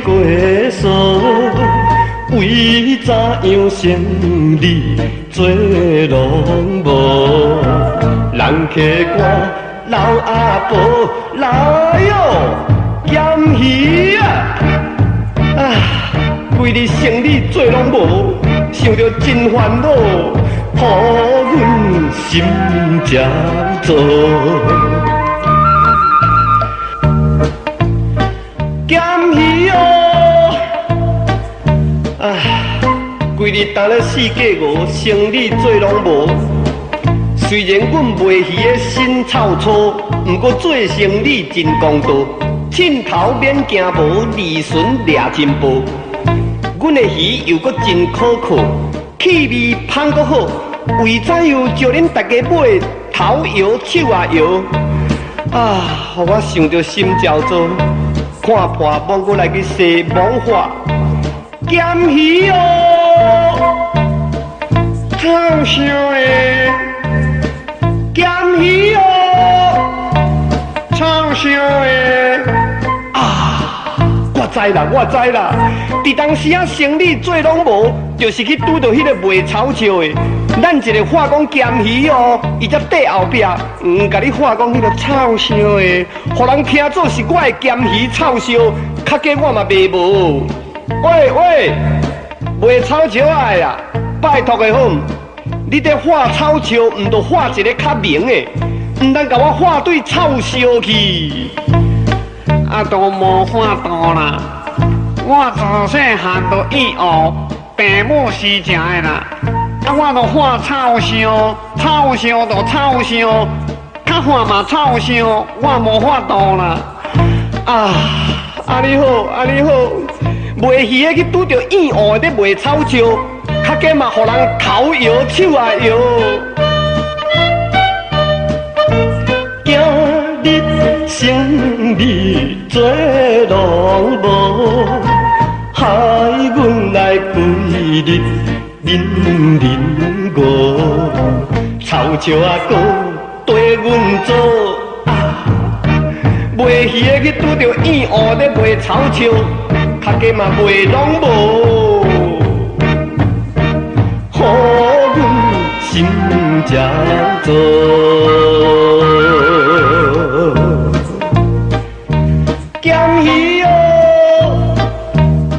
过数，为怎样生你做拢无？人客官老阿婆来哟，咸鱼啊！规日生理做拢无，想着真烦恼，予阮心焦躁。咸鱼哦，规日当咧四界五，生理做拢无。虽然阮卖鱼的身臭粗，毋过做生理真公道，凊头免惊无，利润掠真薄。阮的鱼又搁真可靠，气味香搁好，为怎样叫恁大家买头摇手也摇？互我想着心焦躁，看破摸我来去洗毛发，咸鱼哦，臭烧的，咸鱼哦，臭烧的。我知啦，伫当时啊，生理做拢无，就是去拄到迄个卖草笑的。咱一个话讲咸鱼哦，伊才缀后壁，甲你话讲迄个臭烧的，互人听做是我的咸鱼臭烧，较价我嘛卖无。喂，卖草笑的啦，拜托的好，你伫画草笑，毋着画一个较明的，毋通甲我画对臭烧去。都无法度啦！我自细汉就厌恶，病母是食的啦。我就喊臭烧，臭烧就臭烧，较喊嘛臭烧，我无法度啦。你好，卖鱼的去拄着厌恶的在卖草笑，较加嘛，互人头摇手也摇。生理做拢无，害阮来规日忍饿，臭笑啊搁对阮做，卖鱼的去拄着厌恶咧卖臭笑，较加嘛卖拢无，予阮心焦躁。咸鱼哦，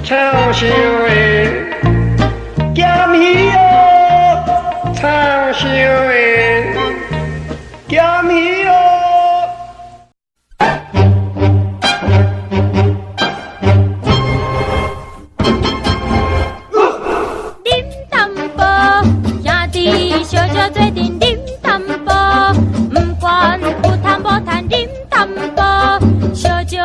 臭烧的，咸鱼哦，臭烧的，咸鱼哦。啉淡薄，兄弟小酒做阵啉淡薄，不管有谈无谈啉淡薄，小酒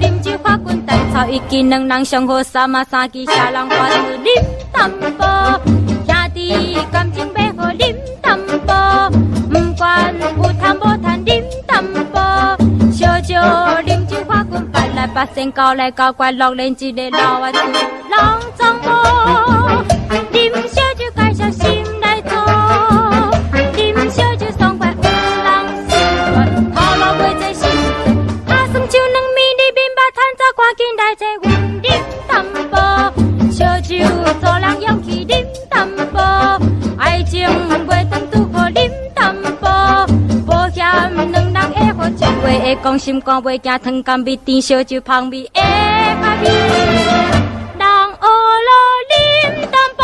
啉酒发滚蛋草，一斤两人上好三马三支下人花子啉淡薄，兄弟感情要好啉淡薄，不管有谈无谈啉淡薄，小酒啉酒发滚八来八仙搞来搞怪，六连一个老啊子人总无，啉小酒介绍心来做，啉小酒爽快有人喜欢，头脑袂做心，阿算酒两米里面把趁早赶紧来坐阮啉淡薄，小酒做人勇气啉淡薄，爱情袂当拄好啉淡薄，保险两人会好，一话会讲心肝，袂惊汤干味甜，小酒香味会较味，人学了啉淡薄。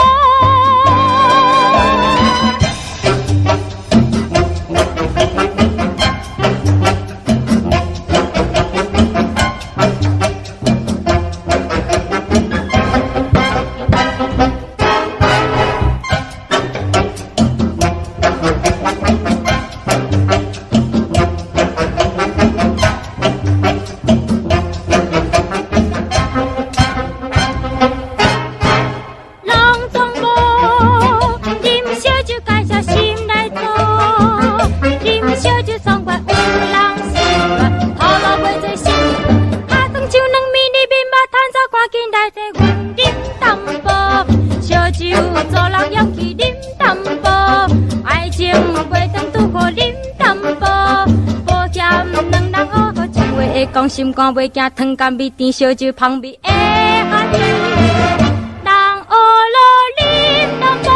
讲心肝袂惊汤干味甜，烧酒香味会人学了啉淡薄。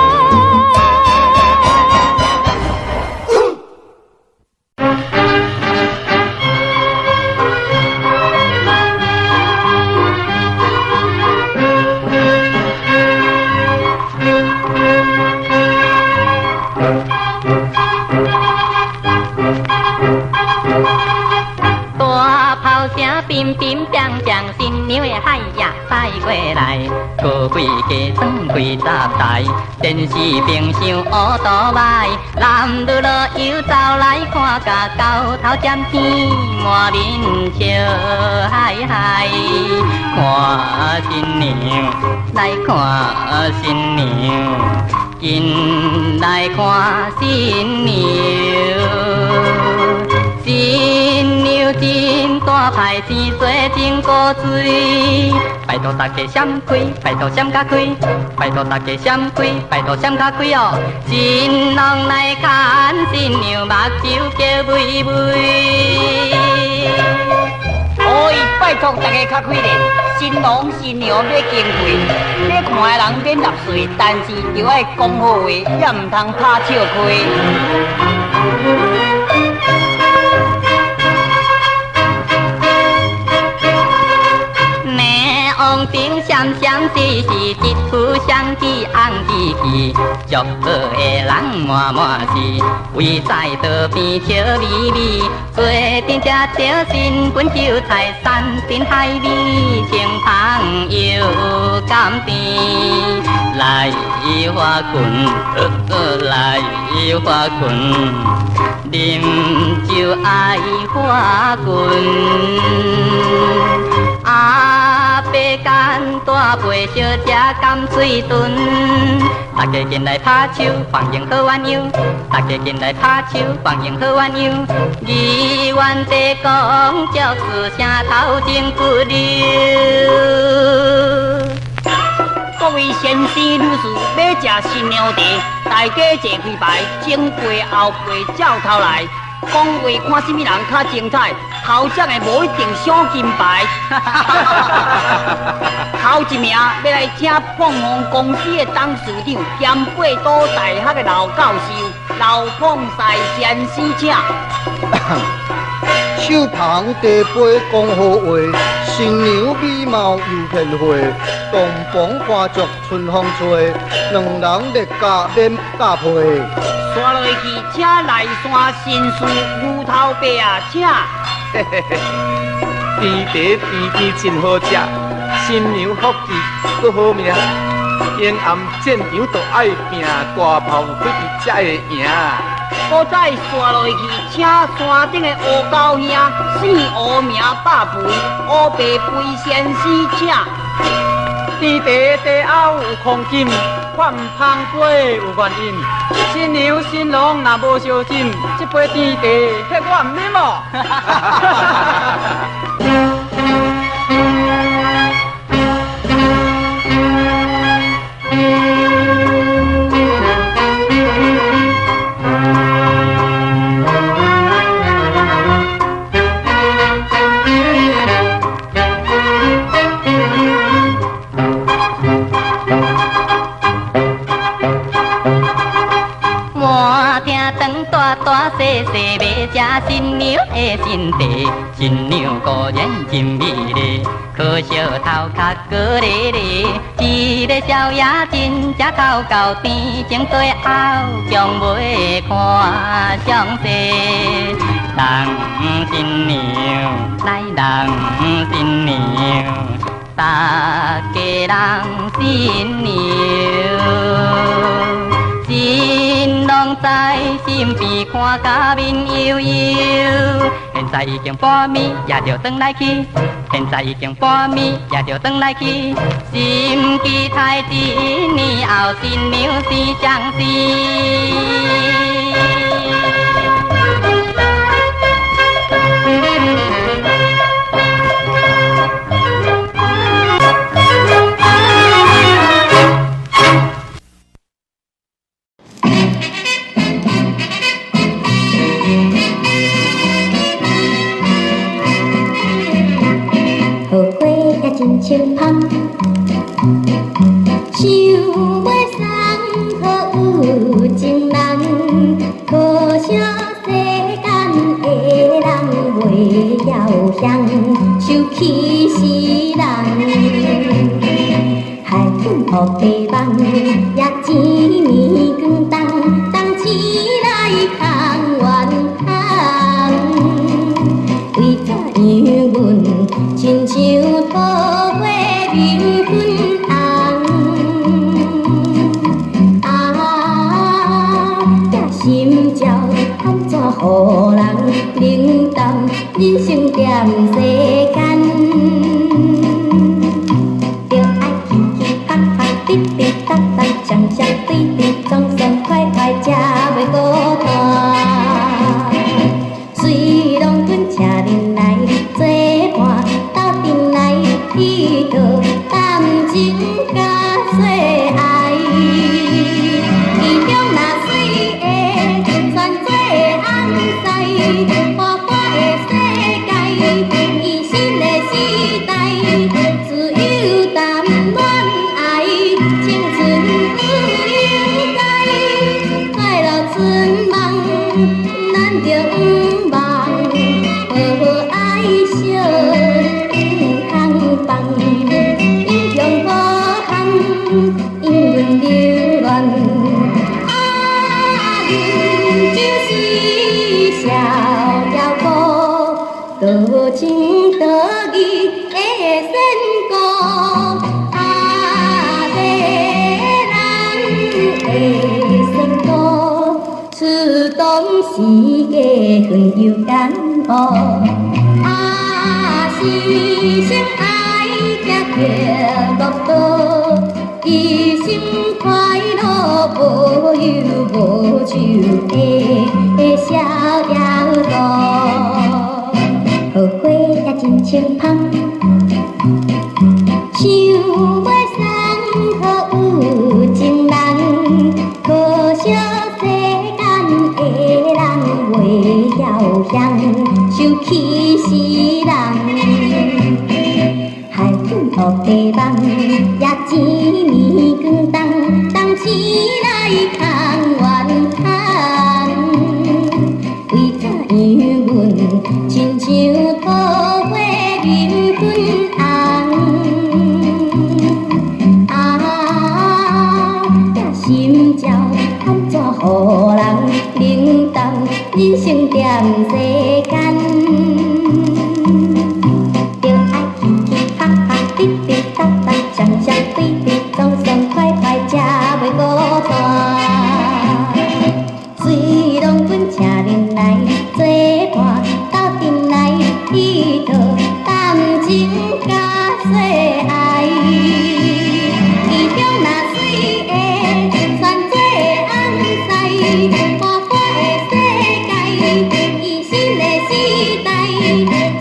大炮声乒乒乓乓，新娘的海也驶过来，高贵家装开闸台，电视屏上乌杜麦，男女老幼走来看，甲高头尖天满面笑嗨嗨，看新娘来看新娘，紧来看新娘。新娘真大牌生做真古锥，拜托大家闪开，拜托闪甲开，拜托大家闪开，拜托闪甲开哦！新郎来看新娘，目睭叫微微。哦，拜托大家较开咧，新郎新娘要经过，要看的人免纳税，但是就爱讲好话，也唔通拍笑开。红灯闪闪滴是一出香气红枝枝，祝贺的人满满是，围在道边笑眯眯，做阵吃着新本酒菜，山珍海味，请朋友甘甜，来花裙，来花裙，饮酒爱花裙。阿伯干大杯小食甘水炖，大家进来拍手，欢迎好鸳鸯。大家进来拍手，欢迎好鸳鸯。议员在讲，祝事声头前不溜。各位先生女士，要食新娘茶，大家坐开排，前辈后辈照头来。讲话看什么人较精彩，头奖的无一定赏金牌。头一名要来请凤凰公司的董事长兼八都大学的老教授刘凤赛先生请。手捧茶杯讲好话，新娘美貌又贤惠，东风花烛春风吹，两人列嫁免嫁配。刷落去，请来山新书牛头伯啊，请。嘿嘿嘿，甜茶甜甜真好食，新娘福气搁好命，延安战场就爱拼，大炮开去才会赢。搁再刷落去，请山顶的乌狗兄，姓乌名百肥，乌白肥先生请。甜茶茶后有空金，饭香杯有原因。新娘新郎若无小心，这杯甜茶迄我唔啉哦。大细细要食新娘的新茶，新娘果然真美丽，可惜头壳高咧咧，一个少爷真正够够甜，前对后将袂看相似，人新娘来人新娘，大家人新娘。新郎在身边看甲面悠悠，现在已经半暝，也着转来去。现在已经半暝，也着转来去。心期待一年后新娘是相思。好花也真像香，乡受气死人。海天黑地梦，也钱年光冬，冬起来空怨叹。为怎样阮亲像桃花面粉红？这心照安怎予人冷淡？人生在世间，着爱起起拍拍，滴滴答答，双双对对，爽爽快快，才袂孤单。水龙滚车恁来作伴，斗阵来彼倒，谈情甲说爱。其中那水的选做红西，花花的世界，异性的时代，自由谈恋爱，青春不应该，快乐春梦，咱着不忘。好爱惜不通放，英雄好汉，因阮流乱。阮就是逍遥歌，多情多义的仙歌。别人的仙歌，出动世界分忧感悟。是心爱行着乐道，一心快乐无忧无愁的逍遥歌。后悔也真清芳，想袂送好有情人，可惜世间的人袂晓享，受气死人。海天黑地梦，也钱年光冬，冬起来空怨叹。为怎样阮亲像桃花面粉红？这心照安怎予人冷淡？人生在世间，着爱起起拍拍，滴滴答答，双双对对，爽爽快快，才袂孤单。水龙滚车恁来作伴，斗阵来彼倒，谈情甲说爱。其中那水的选做红西，花花的世界，异性的时代，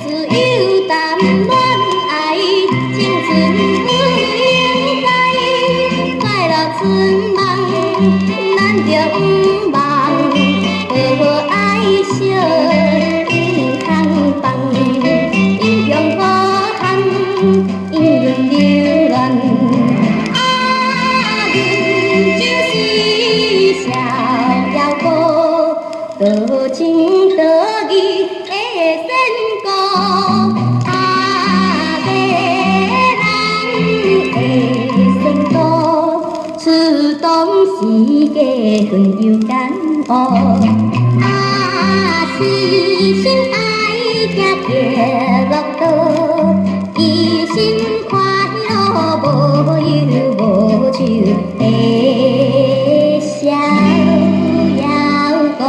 自由谈恋爱，青春不应该，快乐春梦，咱着不忘。好爱惜不通放，英雄好汉，因阮流乱。阮就是逍遥歌，多情多义的仙歌。别人的仙歌，出动世界分忧感悟。是心爱行着乐道，一心快乐无忧无愁的逍遥歌。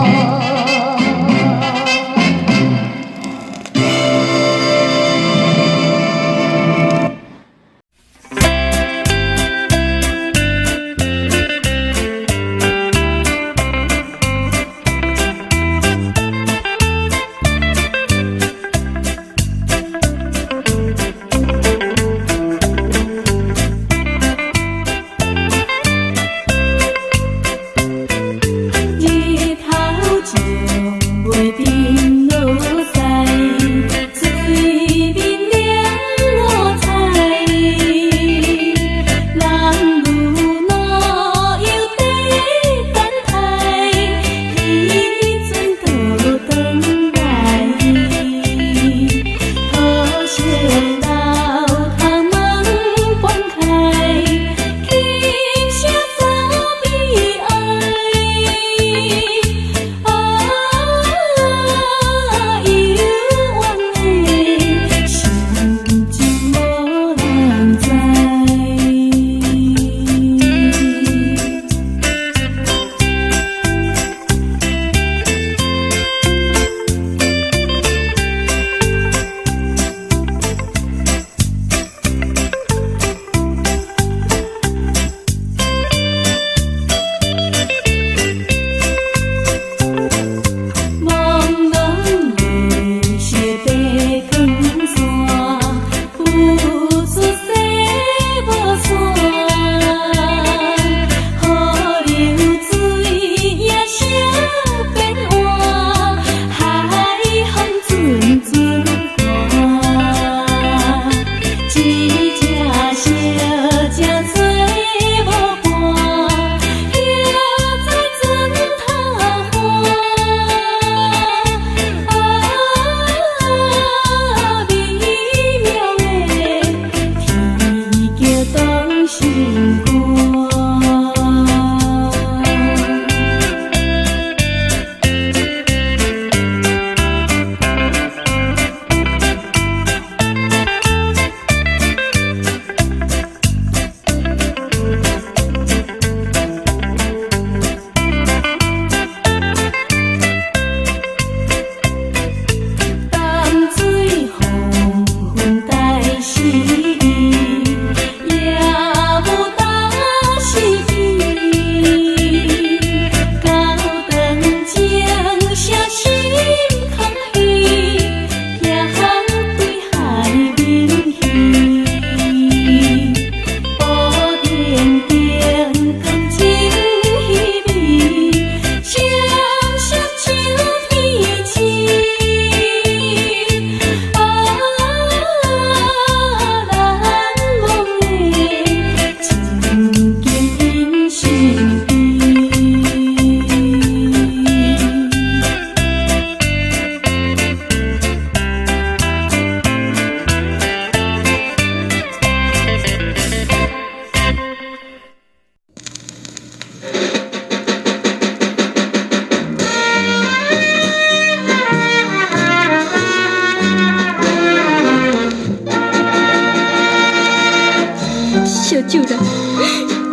烧酒啦，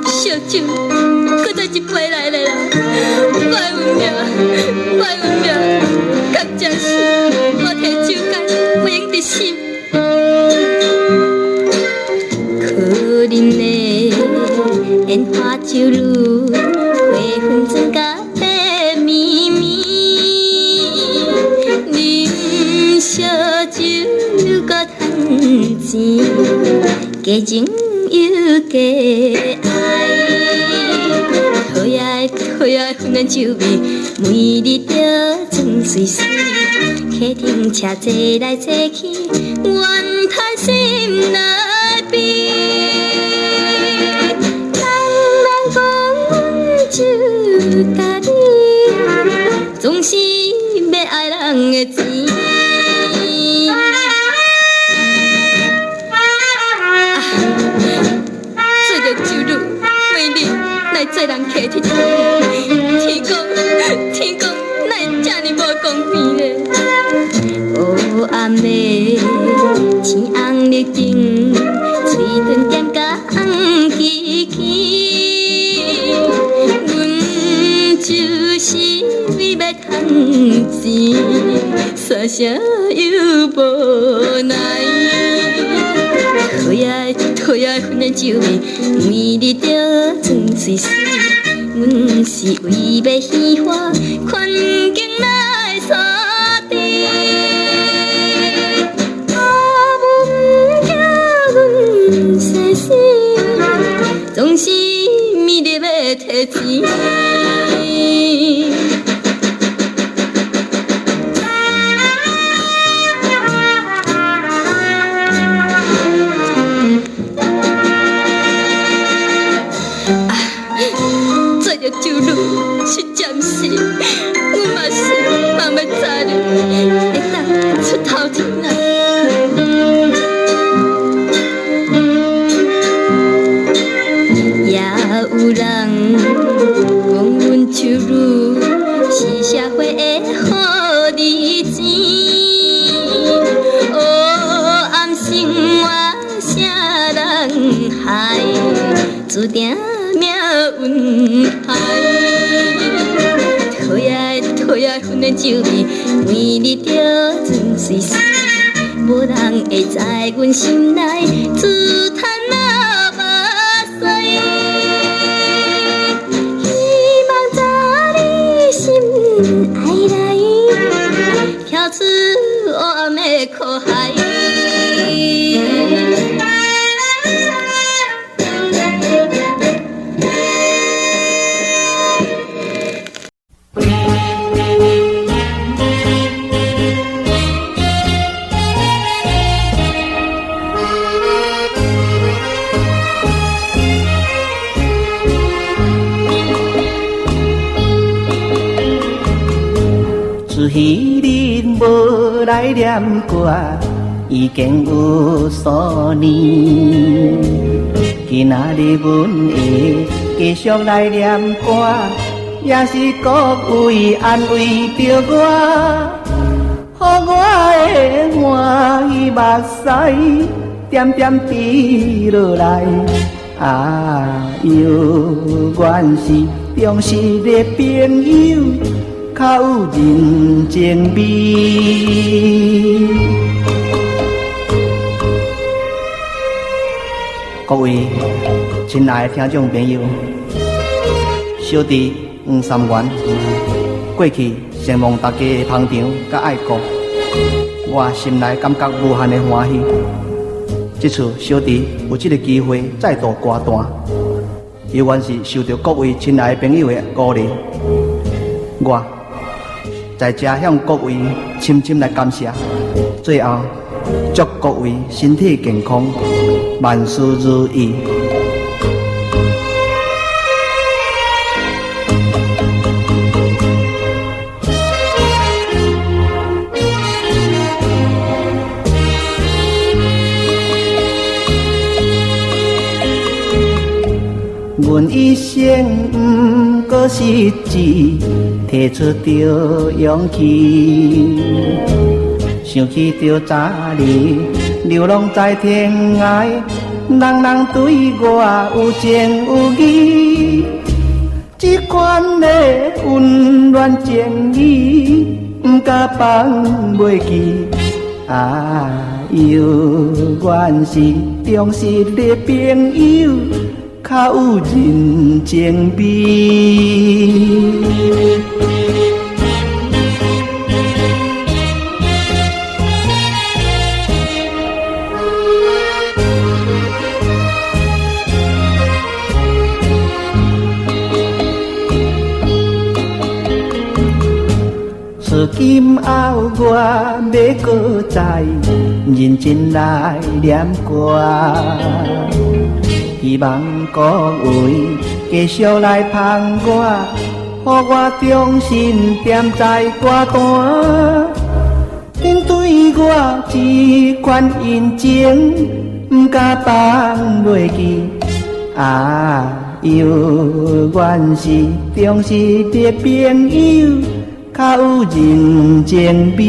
烧酒，搁再一杯来了啦！歹运命，歹运命，感谢神，我摕酒盅，不用得心。可怜的烟花酒路，花粉增加白绵绵，啉烧酒搁趁钱，加情又加爱。讨厌芬兰酒味，每日着装水水。客厅车坐来坐去，怨叹心内悲。人讲阮酒家己，总是要爱人的钱。做着酒女，每日来做人客厅。天公，哪会这呢无公平呢？黑暗的天红绿灯，嘴唇点甲红起起。阮就是为要趁钱，傻啥又无奈。讨厌芬兰酒味，每日着装水水。阮是为要喜欢，环境来锁定。阮惊阮生死，总是迷恋要摕钱。酒女是暂时，阮嘛是慢慢知了，会当出头天啊。也有人讲阮酒女是社会的好日子，黑暗生活啥人害，注定命运害。讨厌芬兰酒味，每日着装水水，无人会知阮心内自叹那目屎。希望早日心爱来，跳出黑暗的苦海。彼日无来念歌，已经有数年。今仔日阮会继续来念歌，也是各位安慰着我，予我的欢喜目屎点点滴落来。啊，有缘是忠实的朋友，较有人情味。各位亲爱的听众朋友，小弟黄三元过去承蒙大家的捧场甲爱顾，我心内感觉无限的欢喜。这次小弟有这个机会再度歌单，有缘是受到各位亲爱的朋友的鼓励，我在这向各位深深来感谢。最后，祝各位身体健康，万事如意。阮一生不过失志，提出着勇气，想起着早日流浪在天涯，人人对我有情有义，这款的温暖情谊，不甲放袂记。有缘是忠实的朋友，较有人情味。至今后我要搁再认真来念歌，希望各位继续来捧我，予我重新点在歌单。恁对我这款恩情，不甲放袂记。有缘是忠实的朋友，较有人情味。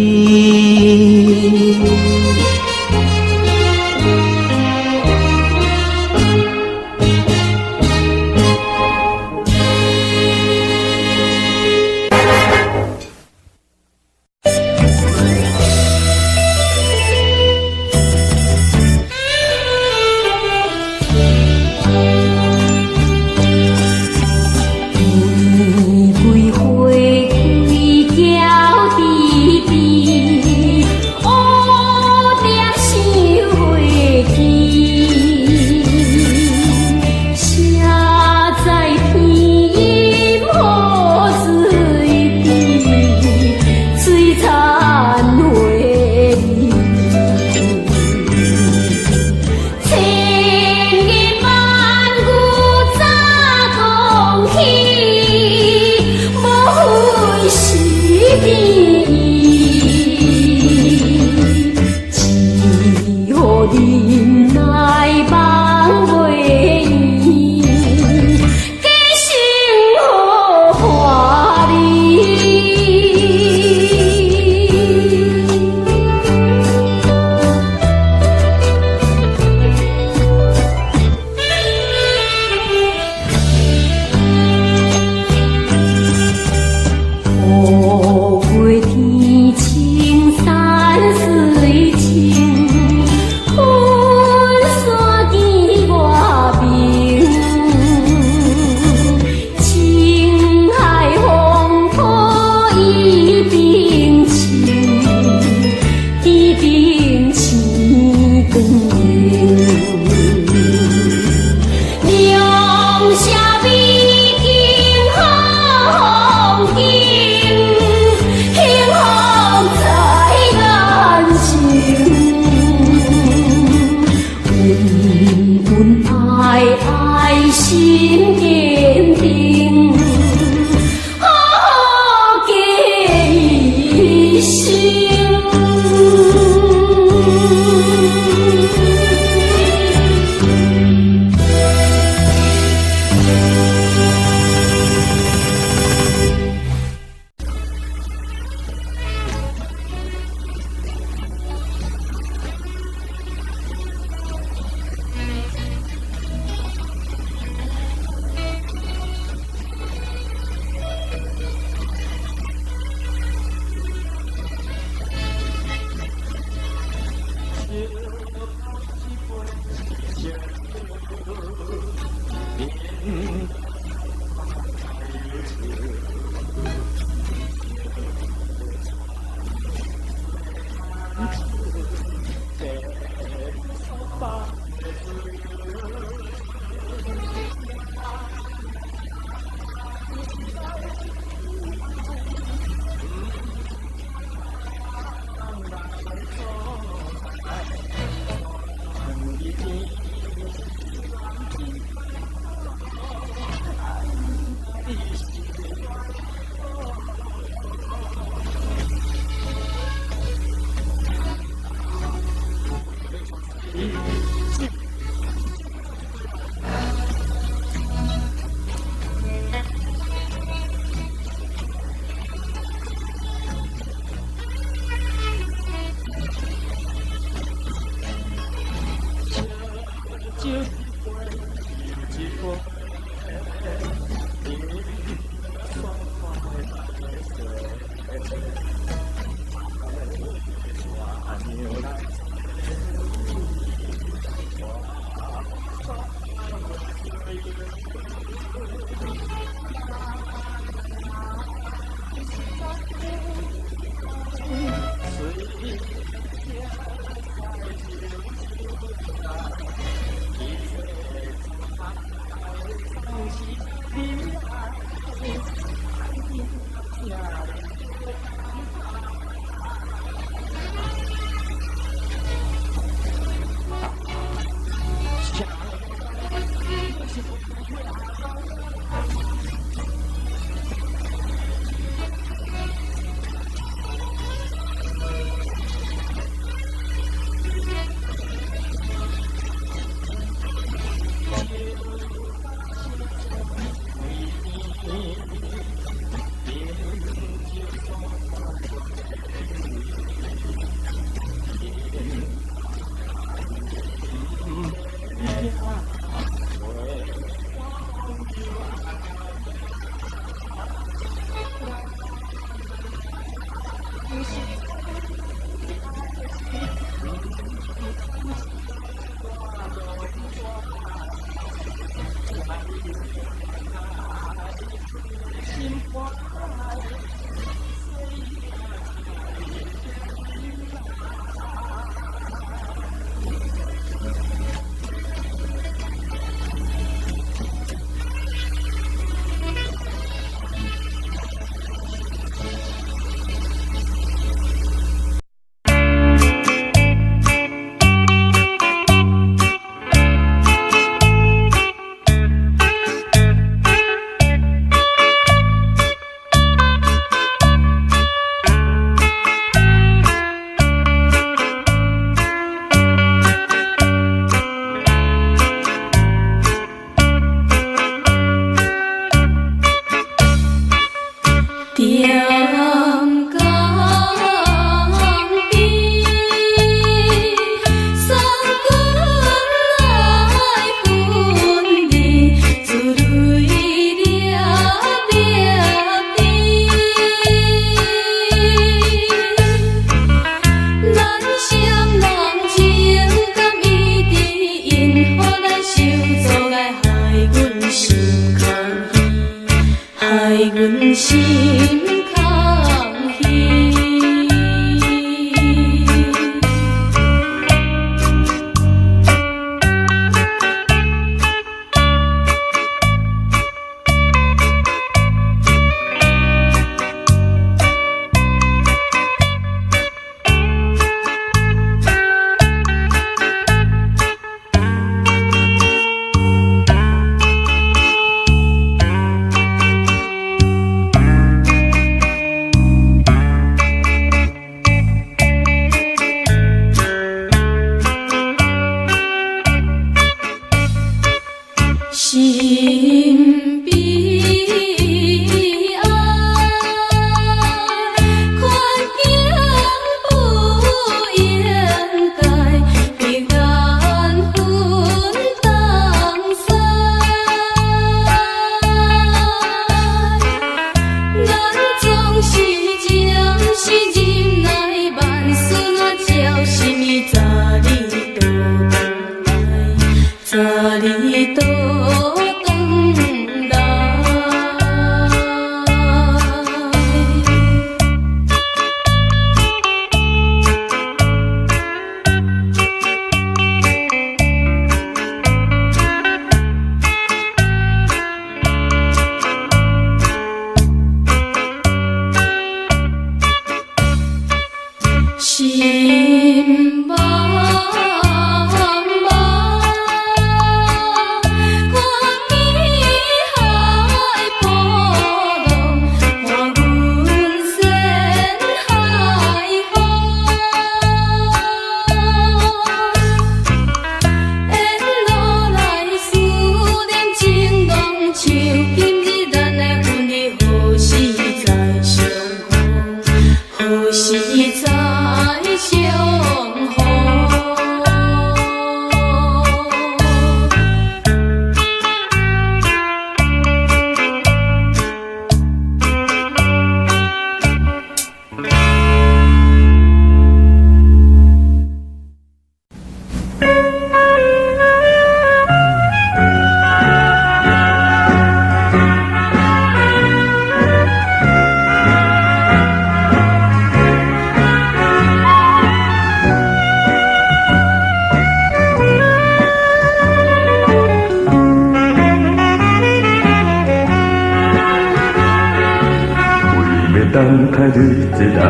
开你一人，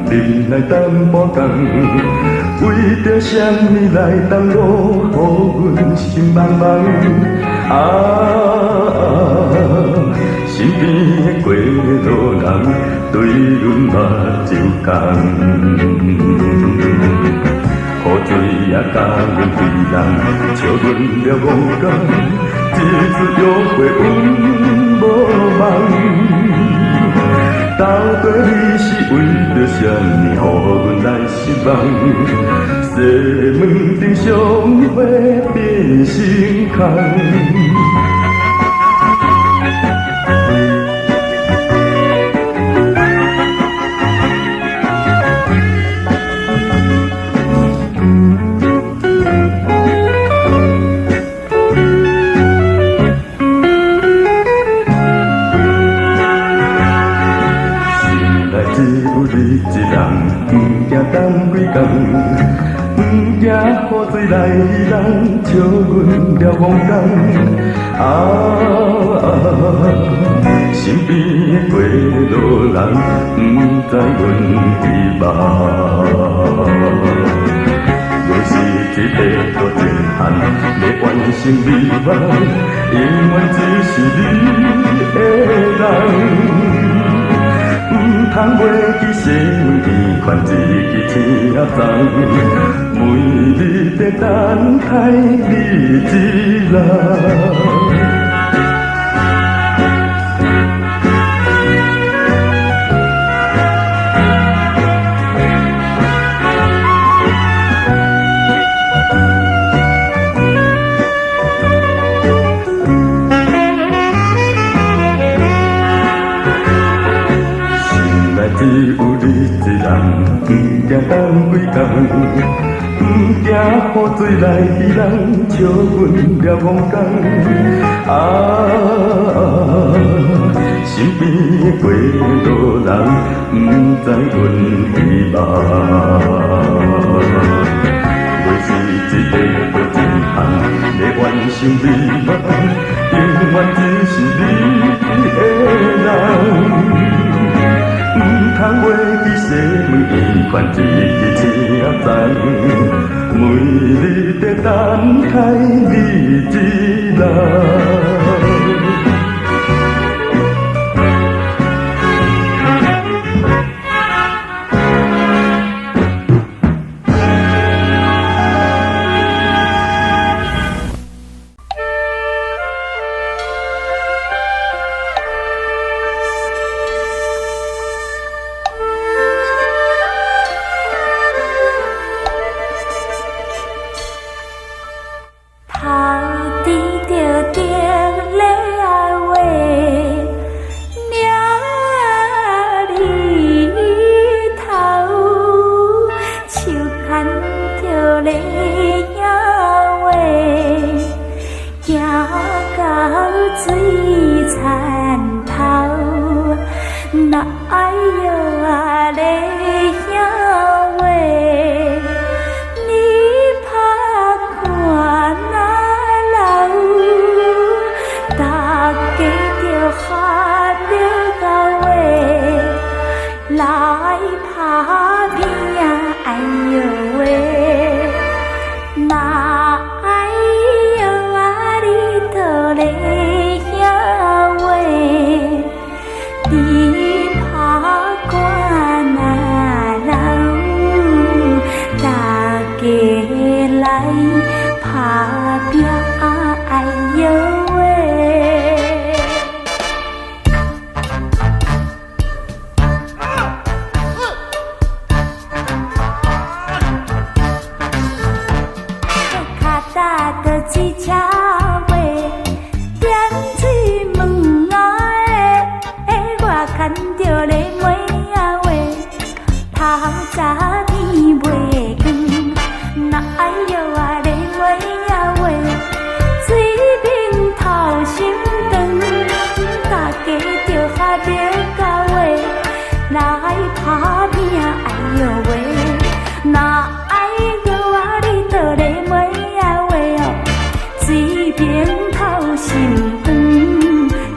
忍来等半工，为着什么来当路，予阮心茫茫。身边的过路人，对阮目睭干。雨水也甲阮归人，笑阮了戆讲，一次约会阮无梦。到底你是为着什么，予阮来失望？西门町相会变成空。等几工，不惊雨水来人笑阮了戆讲。身边的过路人，不知阮伫梦。我是一个多情汉，要完成美梦，永远只是你的人。通袂记西门边款一支车站，每日在等待你一人。只有你一人，不惊等几工，不惊雨水来人笑阮了戆讲。身边的过路人，不知阮伫梦。我是一个多情汉，要完成美梦，永远只是你的人。通袂记西门边款一支车站，每日在等待你一人。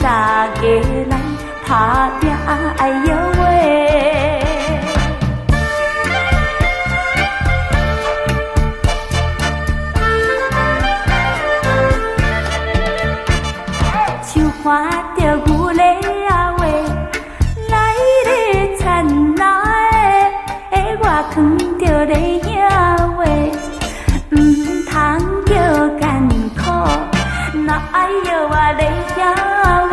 大家来打拼，哎呦喂！我藏着咧遐话，毋通叫艰苦，若爱摇我咧遐话，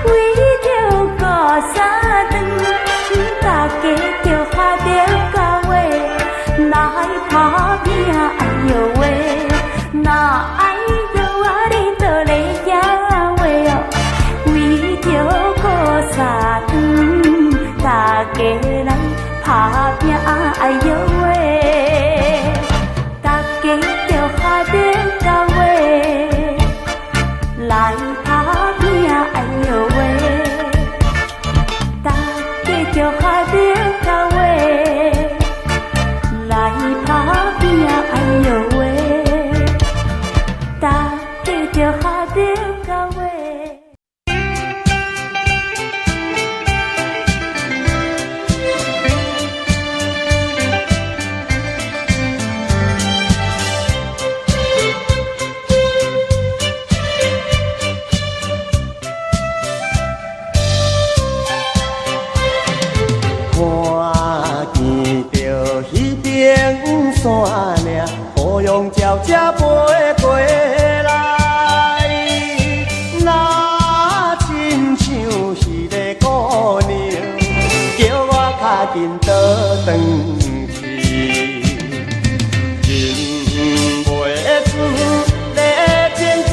为着过三顿，大家着拍着到尾，来打拼哎哟喂，若爱摇我咧倒咧遐话哦，为着过三顿，大家来打拼哎哟喂，大家着拍着到尾，来打拼哎哟喂，大家着拍着到尾，来打拼哎哟喂，大家着拍着到尾。看见着迄边山岭，乌羊鸟只飞过来，那亲像是个姑娘，叫我较紧倒转去，忍袂住咧情自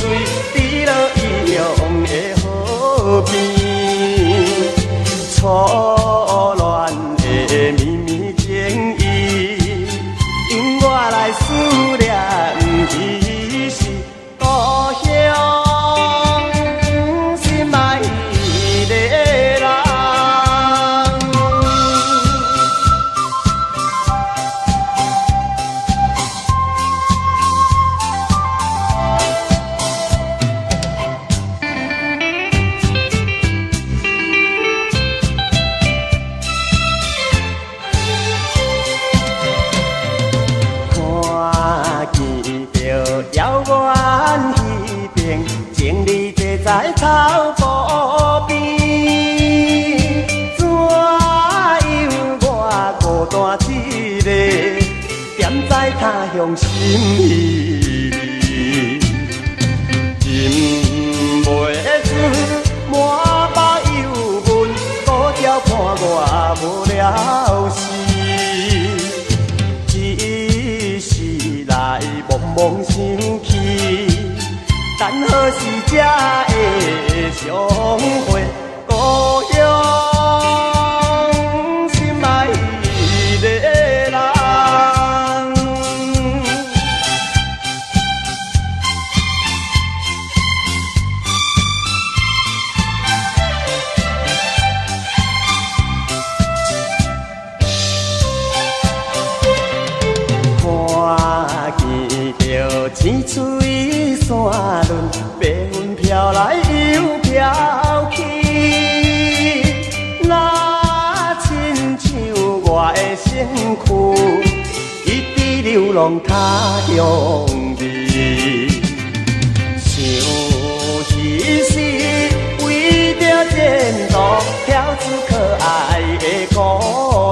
泪，滴落伊用的好边。初恋的绵绵情意，引我来思念伊是故乡心爱的人。遥远迄边，情侣坐在草坡边，怎样我孤单一个，踮在他乡心伊里，忍袂住满腹忧闷，孤鸟看我无了时。来茫茫想起，等何时才会相会？故乡心爱的人。看见着青翠山峦，白云飘来又飘去，那亲像我的身躯，一直流浪他乡里。想彼时为着前途，跳出可爱的故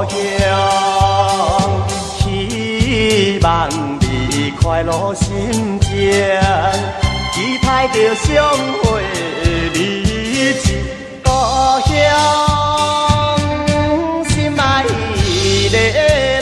乡。希望你快乐心情，期待着相会日子，故乡心爱的人。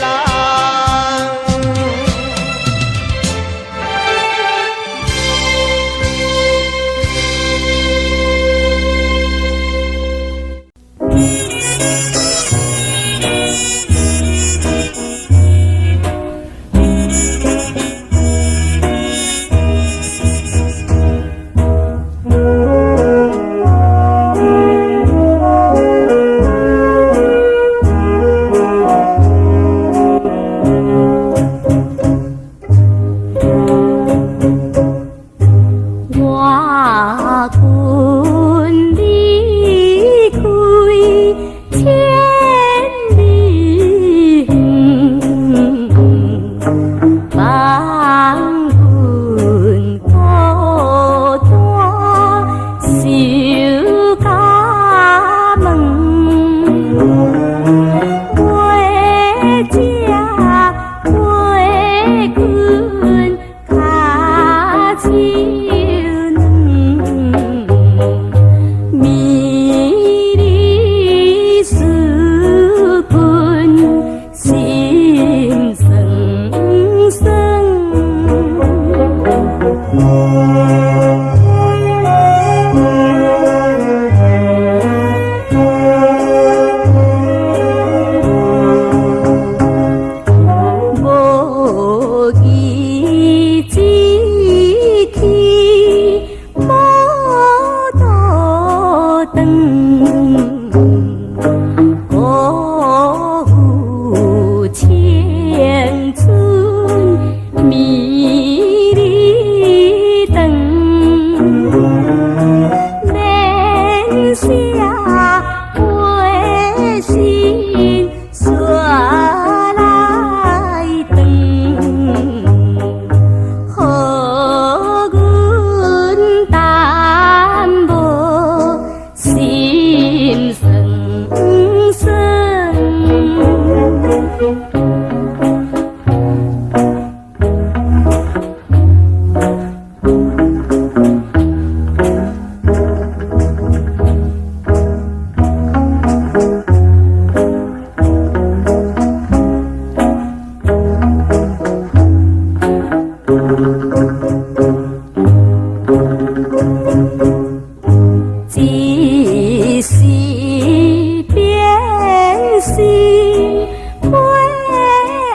一时变时会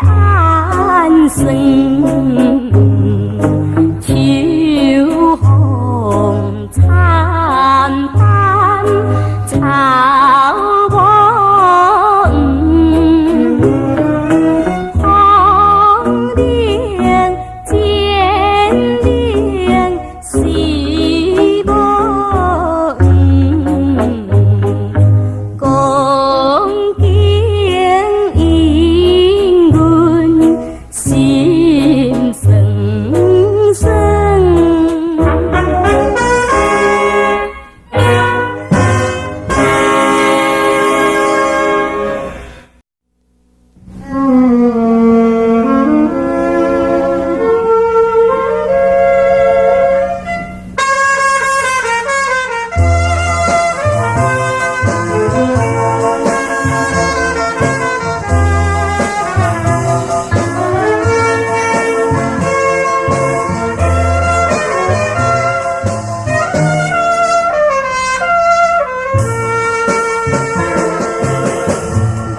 安生，秋风惨淡草无黄，黄鸢渐冷时无。恭敬因阮心酸酸。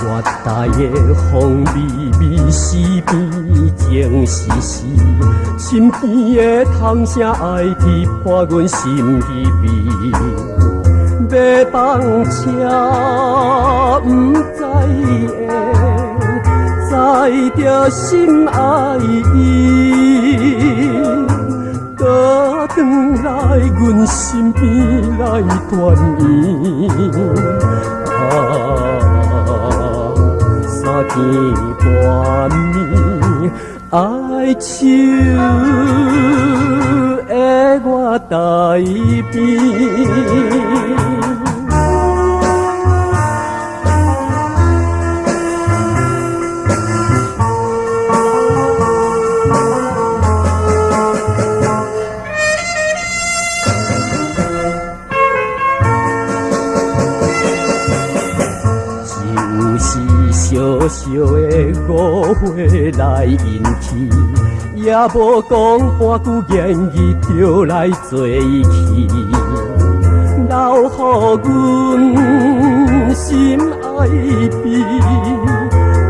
我台的风微微，丝边情丝丝，身边的风声爱去破阮心稀微。要放车不知会，载着心爱意，倒转来阮身边来团圆。三更半暝，哀愁的我台边。小小的误会来引起，也无讲半句言语就来做起，留予阮心爱悲，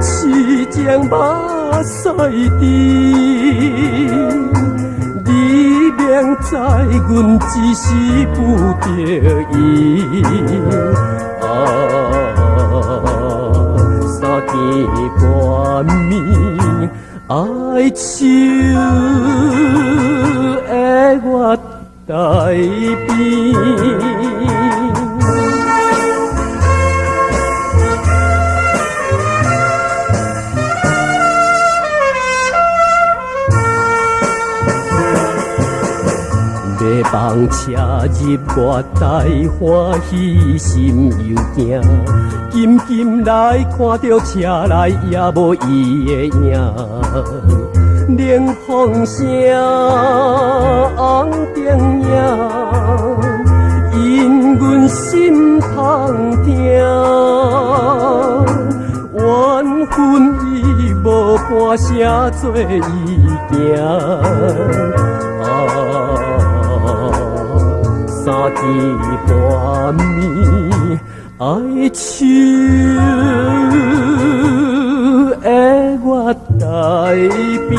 痴情目屎滴。你明知阮只是不得已。三更半暝，哀愁的我台边。要放车入我台，欢喜心又惊。紧紧来看到车来，也无伊的影。冷风声红灯影，因阮心痛疼。缘分已无半声做伊行。三更半暝，哀愁的我台边。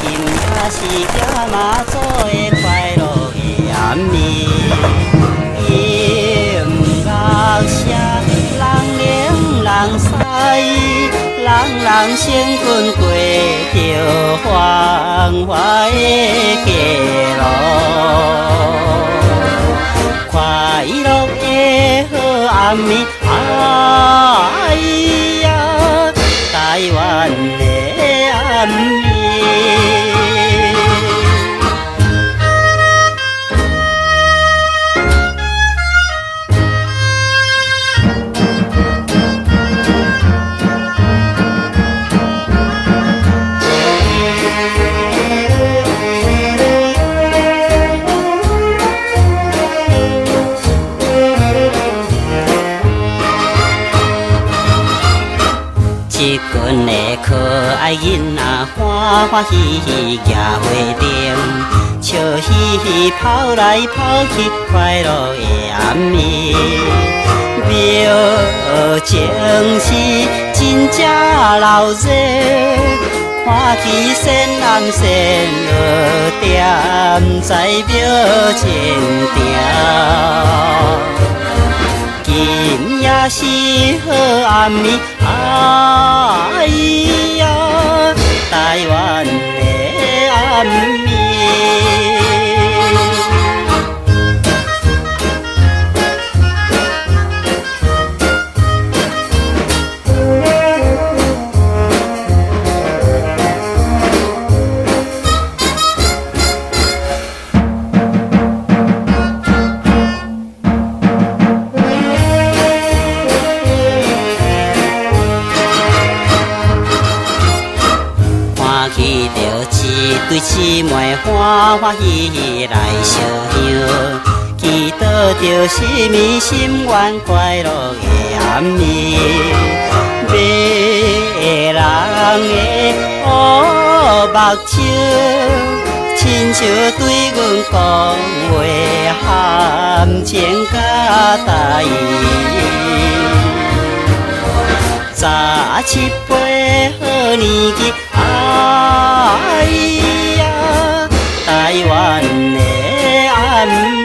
今仔是行马祖的快乐的暗暝，音乐声人冷人屎，人成群过着繁华的街路。快乐的好暗暝，哎呀，台湾的暗暝。一群的可爱囡仔欢欢喜喜行花灯，笑嘻嘻跑来跑去，快乐的暗暝。庙前是真正闹热，看起仙男仙女踮在庙前埕。今夜是好暗暝，哎呀，台湾的暗暝。对姊妹欢欢喜喜来相乡，祈祷着心意心愿快乐的暗暝。迷人的乌目睭，亲像对阮讲话含情甲大意。早七八好年纪，哎呀，台湾的暗暝。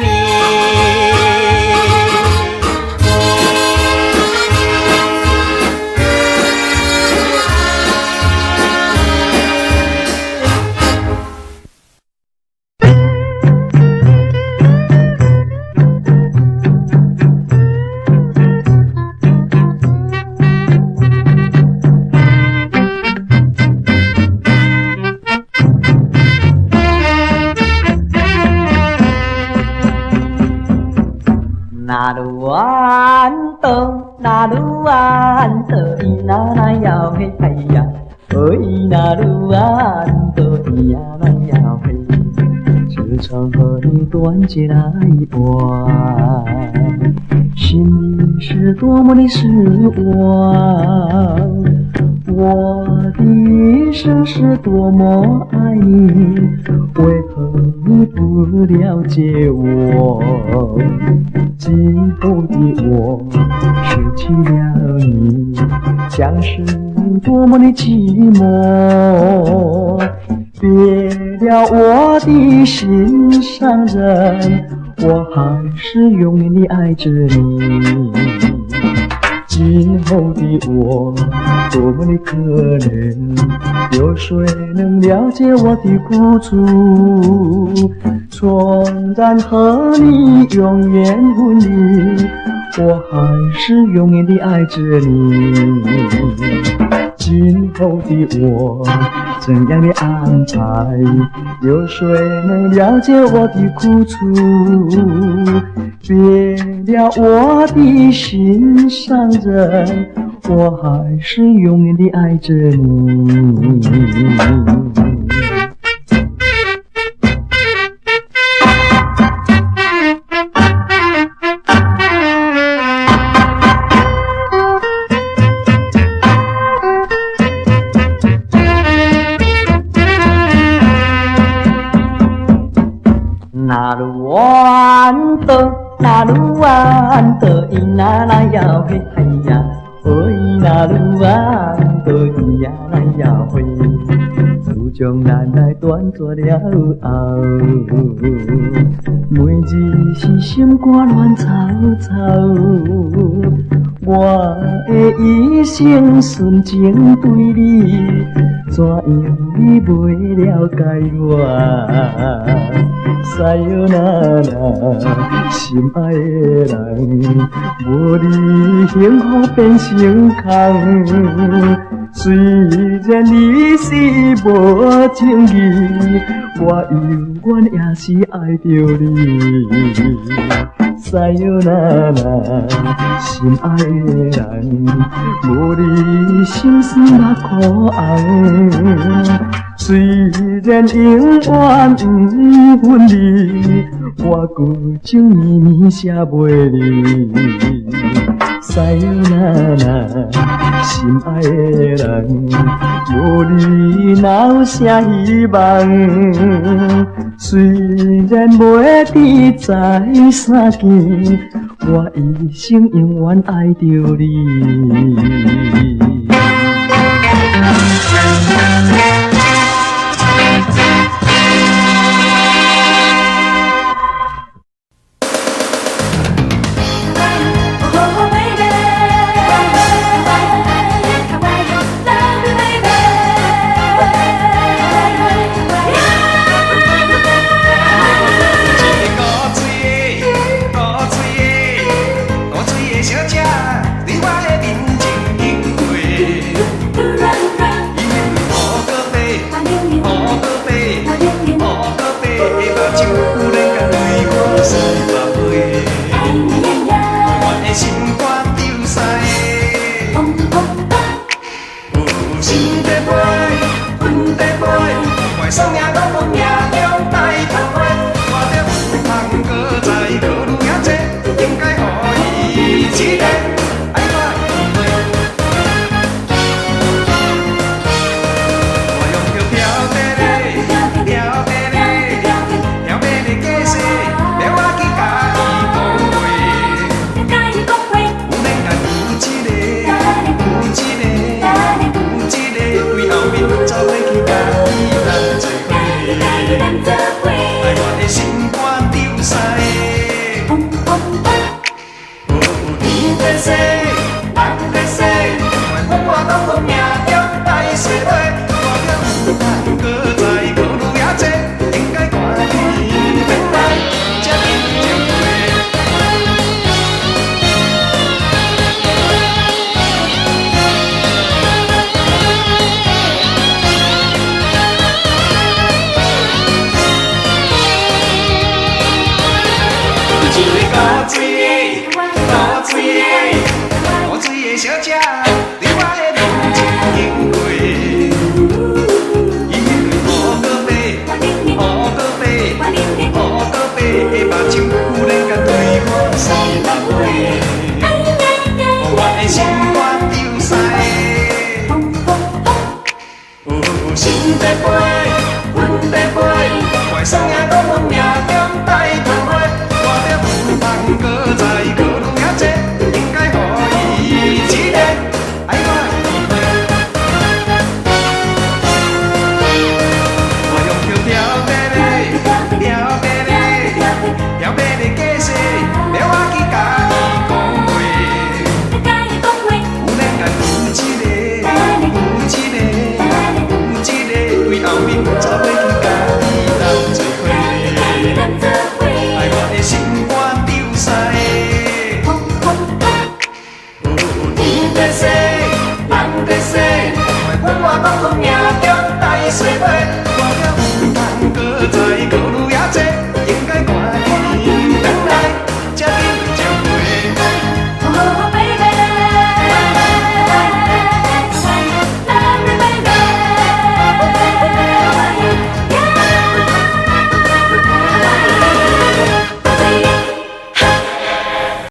那鲁安多，那鲁安多，伊那那要嘿哎呀，哦伊那鲁安多，伊呀那要嘿，时常和你端起来玩，心里是多么的失望，我的一生是多么爱你，为何你不了解我？今后的我失去了你，将是多么的寂寞。别了我的心上人，我还是永远地爱着你。今后的我多么的可怜，有谁能了解我的苦楚？纵然和你永远分离，我还是永远地爱着你。今后的我怎样的安排？有谁能了解我的苦楚？别了我的心上人，我还是永远地爱着你。那鲁安多，那鲁安多，伊那那要嘿哎呀，哦伊那愈红，倒伊也来也回。自从咱来断绝了后，每日是心肝乱吵吵。我的一生纯情对你，怎样你袂了解我？塞哟那那，心爱的人，无你幸福变成空。虽然你是无情义，我永远也是爱着你。塞哟那那，心爱的人，无你心酸也苦红。虽然永远不分离，我旧情绵绵写袂离。塞哟那那，心爱的人，无你哪有啥希望？虽然袂知在啥行，我一生永远爱着你。心在飞，阮在飞，怪双眼都阮命中。